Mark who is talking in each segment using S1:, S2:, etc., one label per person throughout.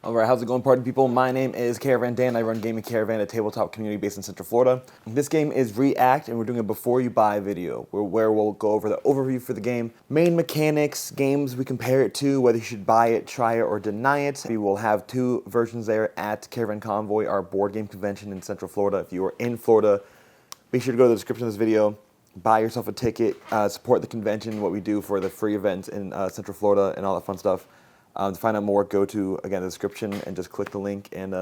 S1: Alright, how's it going, party people? My name is Caravan Dan. I run Gaming Caravan, a tabletop community based in Central Florida. This game is React, and we're doing a before you buy video, where we'll go over the overview for the game, main mechanics, games we compare it to, whether you should buy it, try it, or deny it. We will have two versions there at Caravan Convoy, our board game convention in Central Florida. If you are in Florida, be sure to go to the description of this video, buy yourself a ticket, support the convention, what we do for the free events in Central Florida, and all that fun stuff. To find out more, go to, again, the description and just click the link, and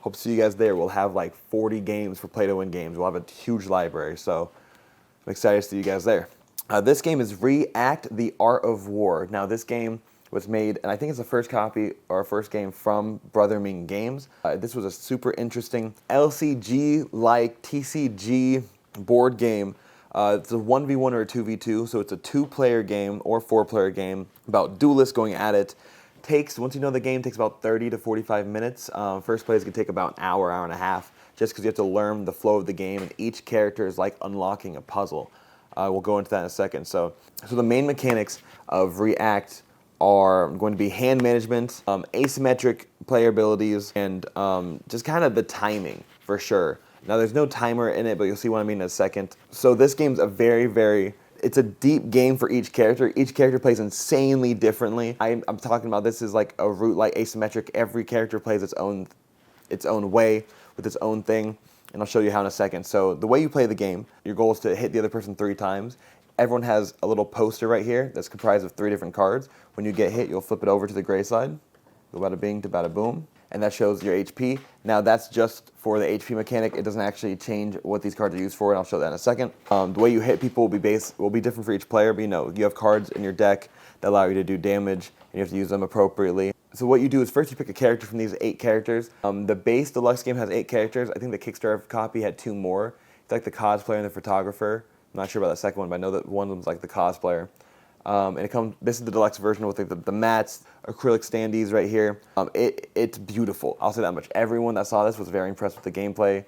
S1: hope to see you guys there. We'll have like 40 games for Play to Win games. We'll have a huge library, so I'm excited to see you guys there. This game is React: The Art of War. Now, this game was made, and I think it's the first copy or first game from Brother Ming Games. This was a super interesting LCG-like TCG board game. It's a 1v1 or a 2v2, so it's a two-player game or four-player game about duelists going at it. Once you know the game, takes about 30 to 45 minutes. First plays can take about an hour, hour and a half, just because you have to learn the flow of the game, and each character is like unlocking a puzzle. We'll go into that in a second. So the main mechanics of React are going to be hand management, asymmetric player abilities, and just kind of the timing, for sure. Now, there's no timer in it, but you'll see what I mean in a second. So this game's it's a deep game for each character. Each character plays insanely differently. I'm talking about this is like a root-like asymmetric. Every character plays its own way with its own thing, and I'll show you how in a second. So the way you play the game, your goal is to hit the other person 3 times. Everyone has a little poster right here that's comprised of 3 different cards. When you get hit, you'll flip it over to the gray side. Go bada bing to bada boom. And that shows your HP. Now, that's just for the HP mechanic. It doesn't actually change what these cards are used for, and I'll show that in a second. The way you hit people will be different for each player, but you have cards in your deck that allow you to do damage, and you have to use them appropriately. So what you do is first you pick a character from these 8 characters. The base deluxe game has 8 characters. I think the Kickstarter copy had 2 more. It's like the cosplayer and the photographer. I'm not sure about the second one, but I know that one of them's like the cosplayer. And this is the deluxe version with the mats, acrylic standees right here. It's beautiful. I'll say that much. Everyone that saw this was very impressed with the gameplay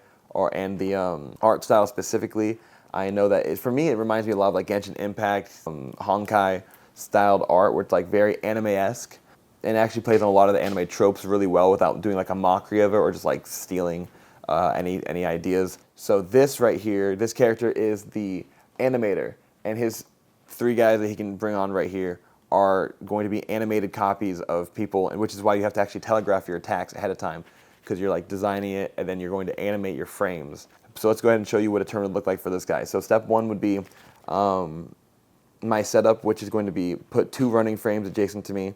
S1: and the art style specifically. I know that for me, it reminds me a lot of like Genshin Impact, Honkai styled art, where it's like very anime-esque, and it actually plays on a lot of the anime tropes really well without doing like a mockery of it or just like stealing any ideas. So this right here, this character is the animator, and his 3 guys that he can bring on right here are going to be animated copies of people, and which is why you have to actually telegraph your attacks ahead of time, because you're like designing it and then you're going to animate your frames. So let's go ahead and show you what a turn would look like for this guy. So step 1 would be my setup, which is going to be put 2 running frames adjacent to me,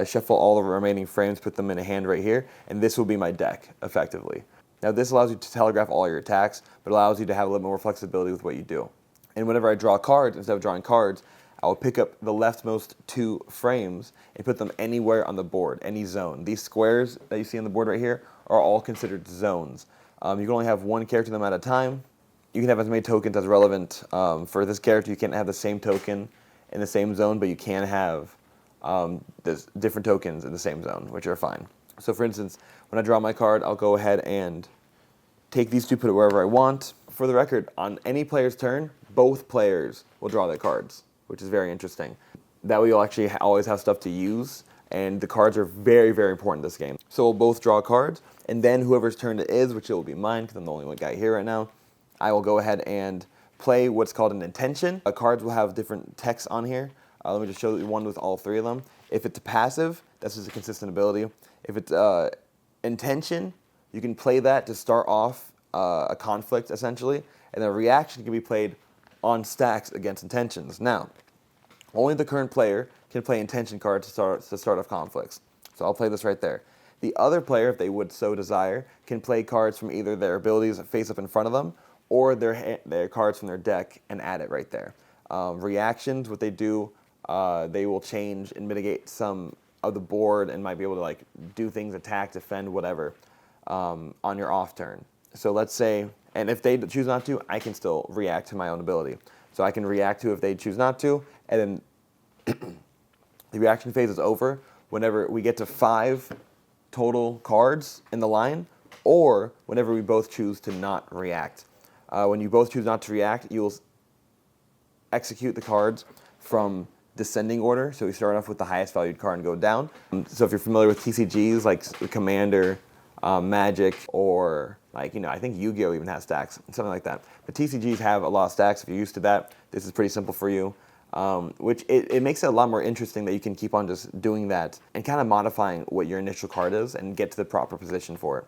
S1: shuffle all the remaining frames, put them in a hand right here, and this will be my deck, effectively. Now, this allows you to telegraph all your attacks, but allows you to have a little more flexibility with what you do. And whenever I draw cards, instead of drawing cards, I will pick up the leftmost 2 frames and put them anywhere on the board, any zone. These squares that you see on the board right here are all considered zones. You can only have 1 character them at a time. You can have as many tokens as relevant. For this character, you can't have the same token in the same zone, but you can have different tokens in the same zone, which are fine. So for instance, when I draw my card, I'll go ahead and take these 2, put it wherever I want. For the record, on any player's turn, both players will draw their cards, which is very interesting. That way you'll actually always have stuff to use, and the cards are very, very important in this game. So we'll both draw cards, and then whoever's turn it is, which it will be mine because I'm the only one guy here right now, I will go ahead and play what's called an intention. Cards will have different text on here. Let me just show you one with all 3 of them. If it's a passive, that's just a consistent ability. If it's intention, you can play that to start off a conflict, essentially, and the reaction can be played on stacks against intentions. Now, only the current player can play intention cards to start off conflicts. So I'll play this right there. The other player, if they would so desire, can play cards from either their abilities face up in front of them or their cards from their deck and add it right there. Reactions, what they do, they will change and mitigate some of the board and might be able to like do things, attack, defend, whatever, on your off turn. So let's say, and if they choose not to, I can still react to my own ability. So I can react to if they choose not to, and then the reaction phase is over whenever we get to 5 total cards in the line, or whenever we both choose to not react. When you both choose not to react, you will execute the cards from descending order. So we start off with the highest valued card and go down. So if you're familiar with TCGs like Commander, Magic, or like, I think Yu-Gi-Oh! Even has stacks, something like that. But TCGs have a lot of stacks. If you're used to that, this is pretty simple for you. Which it makes it a lot more interesting that you can keep on just doing that and kind of modifying what your initial card is and get to the proper position for it.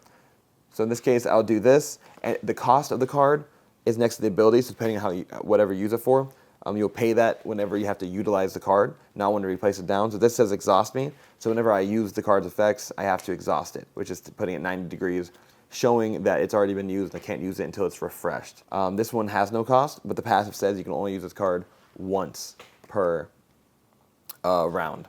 S1: So in this case, I'll do this, and the cost of the card is next to the ability, so depending on whatever you use it for, you'll pay that whenever you have to utilize the card, not when to replace it down. So this says exhaust me, so whenever I use the card's effects, I have to exhaust it, which is putting it 90 degrees, showing that it's already been used and I can't use it until it's refreshed. This one has no cost, but the passive says you can only use this card once per round.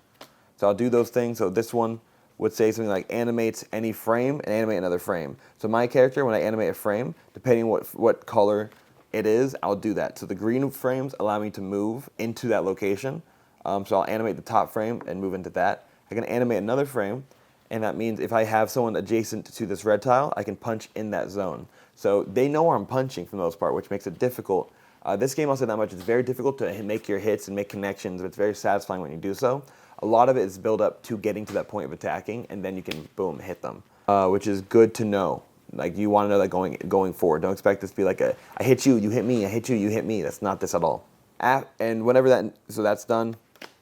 S1: So I'll do those things. So this one would say something like animate any frame and animate another frame. So my character, when I animate a frame, depending what color it is, I'll do that. So the green frames allow me to move into that location. So I'll animate the top frame and move into that. I can animate another frame, and that means if I have someone adjacent to this red tile, I can punch in that zone. So they know where I'm punching for the most part, which makes it difficult. This game, I'll say that much, it's very difficult to make your hits and make connections, but it's very satisfying when you do so. A lot of it is built up to getting to that point of attacking, and then you can, boom, hit them, which is good to know. Like, you want to know that going forward. Don't expect this to be like I hit you, you hit me, I hit you, you hit me. That's not this at all. And whenever so that's done,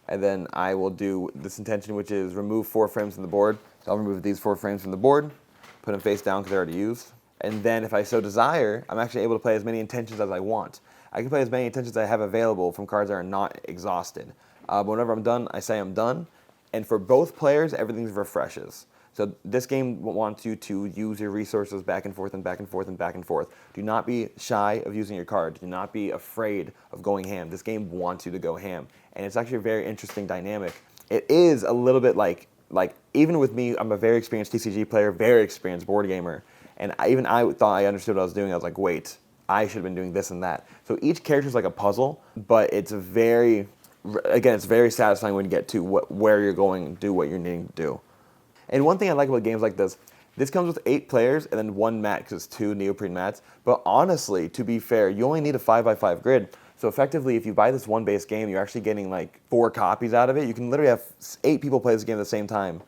S1: and then I will do this intention, which is remove 4 frames from the board. So I'll remove these 4 frames from the board, put them face down because they're already used. And then if I so desire, I'm actually able to play as many intentions as I want. I can play as many intentions as I have available from cards that are not exhausted. But whenever I'm done, I say I'm done. And for both players, everything refreshes. So this game wants you to use your resources back and forth and back and forth and back and forth. Do not be shy of using your card. Do not be afraid of going ham. This game wants you to go ham. And it's actually a very interesting dynamic. It is a little bit like even with me, I'm a very experienced TCG player, very experienced board gamer. And I thought I understood what I was doing. I was like, wait, I should have been doing this and that. So each character is like a puzzle, but it's very satisfying when you get to where you're going and do what you're needing to do. And one thing I like about games like this comes with 8 players and then 1 mat because it's 2 neoprene mats. But honestly, to be fair, you only need a 5x5 grid. So effectively, if you buy this one base game, you're actually getting like 4 copies out of it. You can literally have 8 people play this game at the same time.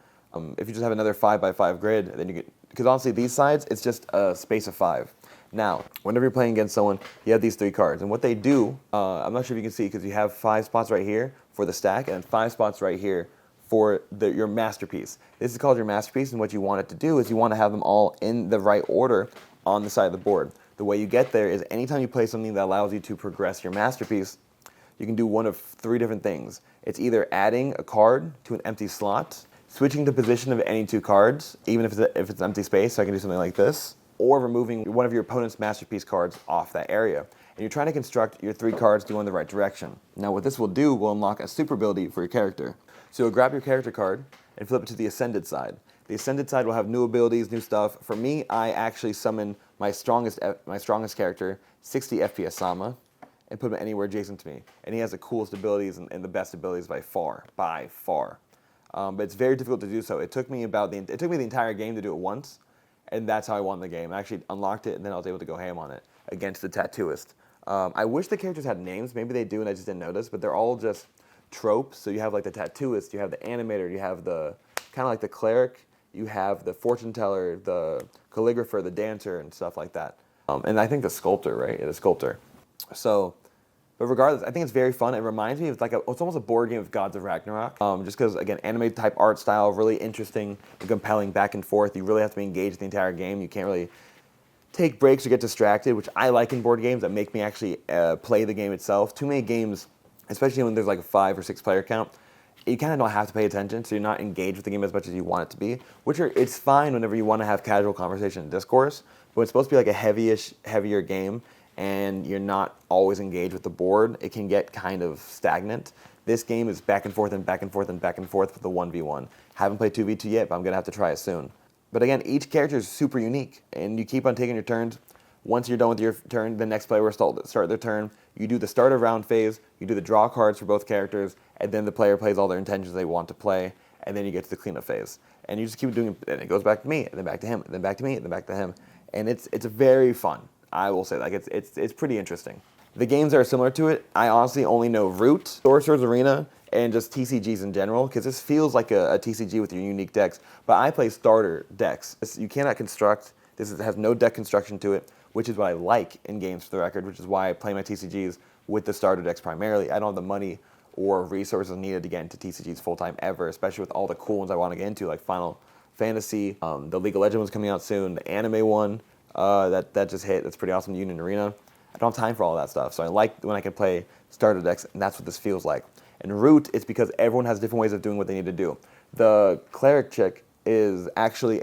S1: If you just have another 5x5 grid, then you get, because honestly, these sides, it's just a space of 5. Now, whenever you're playing against someone, you have these 3 cards. And what they do, I'm not sure if you can see, because you have 5 spots right here for the stack and 5 spots right here for your masterpiece. This is called your masterpiece, and what you want it to do is you want to have them all in the right order on the side of the board. The way you get there is anytime you play something that allows you to progress your masterpiece, you can do one of 3 different things. It's either adding a card to an empty slot, switching the position of any 2 cards, even if it's empty space, so I can do something like this, or removing one of your opponent's masterpiece cards off that area. And you're trying to construct your 3 cards to go in the right direction. Now what this will do will unlock a super ability for your character. So you'll grab your character card and flip it to the Ascended side. The Ascended side will have new abilities, new stuff. For me, I actually summon my strongest character, 60 FPS Sama, and put him anywhere adjacent to me. And he has the coolest abilities and the best abilities by far. But it's very difficult to do so. It took me the entire game to do it once, and that's how I won the game. I actually unlocked it, and then I was able to go ham on it against the Tattooist. I wish the characters had names. Maybe they do, and I just didn't notice. But they're all just tropes. So you have like the Tattooist, you have the Animator, you have the kind of like the Cleric, you have the Fortune Teller, the Calligrapher, the Dancer, and stuff like that. And I think the Sculptor, right? Yeah, the Sculptor. So, but regardless, I think it's very fun. It reminds me of it's almost a board game of Gods of Ragnarok. Just because, again, anime type art style, really interesting and compelling back and forth. You really have to be engaged the entire game. You can't really take breaks or get distracted, which I like in board games that make me actually play the game itself. Too many games, especially when there's like a 5 or 6 player count, you kind of don't have to pay attention, so you're not engaged with the game as much as you want it to be, it's fine whenever you want to have casual conversation and discourse, but it's supposed to be like a heavier game, and you're not always engaged with the board. It can get kind of stagnant. This game is back and forth and back and forth and back and forth with the 1v1. Haven't played 2v2 yet, but I'm going to have to try it soon. But again, each character is super unique, and you keep on taking your turns. Once you're done with your turn, the next player will start their turn. You do the start of round phase, you do the draw cards for both characters, and then the player plays all their intentions they want to play, and then you get to the cleanup phase. And you just keep doing it, and it goes back to me, and then back to him, and then back to me, and then back to him. And it's very fun, I will say. Like it's pretty interesting. The games that are similar to it, I honestly only know Root, Sorcerer's Arena, and just TCGs in general, because this feels like a TCG with your unique decks. But I play starter decks. You cannot construct. Has no deck construction to it, which is what I like in games, for the record, which is why I play my TCGs with the starter decks primarily. I don't have the money or resources needed to get into TCGs full-time ever, especially with all the cool ones I want to get into, like Final Fantasy, the League of Legends one's coming out soon, the anime one that just hit. That's pretty awesome, Union Arena. I don't have time for all that stuff, so I like when I can play starter decks, and that's what this feels like. And Root, it's because everyone has different ways of doing what they need to do. The cleric chick is actually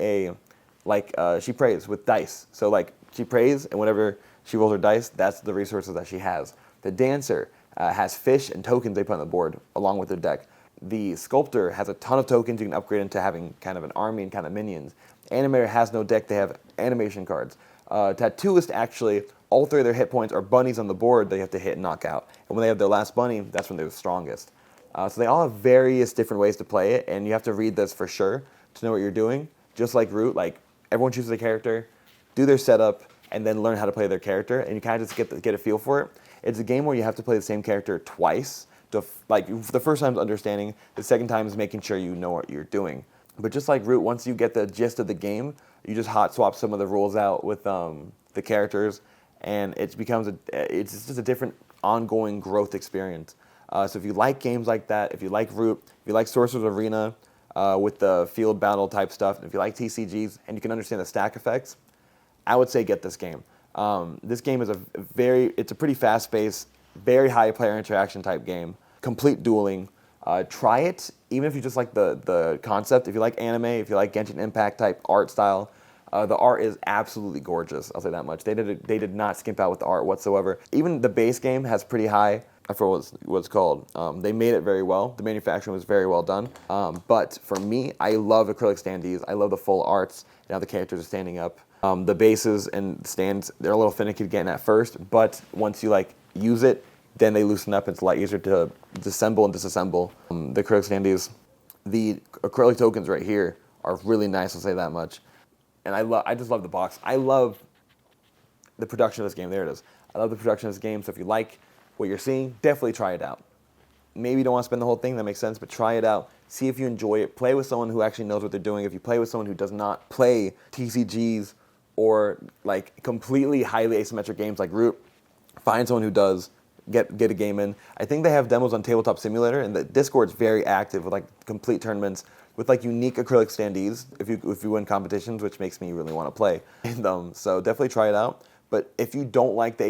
S1: she prays with dice. So like she prays, and whenever she rolls her dice, that's the resources that she has. The dancer has fish and tokens they put on the board along with their deck. The sculptor has a ton of tokens you can upgrade into having kind of an army and kind of minions. Animator has no deck, they have animation cards. Tattooist, actually, all 3 of their hit points are bunnies on the board they have to hit and knock out. And when they have their last bunny, that's when they're the strongest. So they all have various different ways to play it, and you have to read this for sure to know what you're doing. Just like Root, like everyone chooses a character, do their setup, and then learn how to play their character, and you kind of just get a feel for it. It's a game where you have to play the same character twice. The first time is understanding, the second time is making sure you know what you're doing. But just like Root, once you get the gist of the game, you just hot swap some of the rules out with the characters, and it's just a different ongoing growth experience. So if you like games like that, if you like Root, if you like Sorcerer's Arena with the field battle type stuff, if you like TCGs and you can understand the stack effects, I would say get this game. This game is it's a pretty fast-paced, very high player interaction type game. Complete dueling. Try it, even if you just like the concept. If you like anime, if you like Genshin Impact type art style, the art is absolutely gorgeous. I'll say that much. They did not skimp out with the art whatsoever. Even the base game has pretty high. I forget what it's called. They made it very well. The manufacturing was very well done. But for me, I love acrylic standees. I love the full arts. Now the characters are standing up. The bases and stands, they're a little finicky to get in at first, but once you use it, then they loosen up. It's a lot easier to disassemble and disassemble. The acrylic standees, the acrylic tokens right here are really nice, I'll say that much. And I just love the box. I love the production of this game. There it is. I love the production of this game. So if you like what you're seeing, definitely try it out. Maybe you don't want to spend the whole thing, that makes sense, but try it out. See if you enjoy it. Play with someone who actually knows what they're doing. If you play with someone who does not play TCGs or completely highly asymmetric games like Root, find someone who does. Get a game in. I think they have demos on Tabletop Simulator, and the Discord's very active with complete tournaments with unique acrylic standees if you win competitions, which makes me really want to play. And, so definitely try it out. But if you don't like the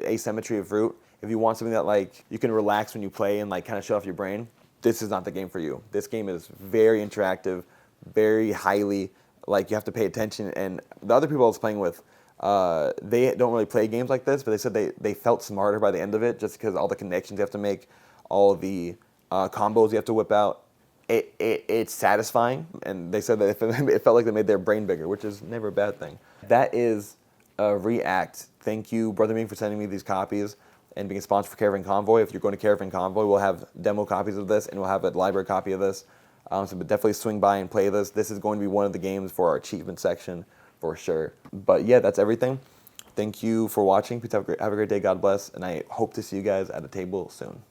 S1: asymmetry of Root, if you want something that you can relax when you play and kind of shut off your brain, this is not the game for you. This game is very interactive, very highly you have to pay attention. And the other people I was playing with, they don't really play games like this, but they said they felt smarter by the end of it, just because all the connections you have to make, all of the combos you have to whip out. It's satisfying, and they said that it felt like they made their brain bigger, which is never a bad thing. That is React. Thank you, Brother Ming, for sending me these copies and being a sponsor for Caravan Convoy. If you're going to Caravan Convoy, we'll have demo copies of this, and we'll have a library copy of this. So definitely swing by and play this. This is going to be one of the games for our achievement section for sure. But yeah, that's everything. Thank you for watching. Please have a great day. God bless. And I hope to see you guys at a table soon.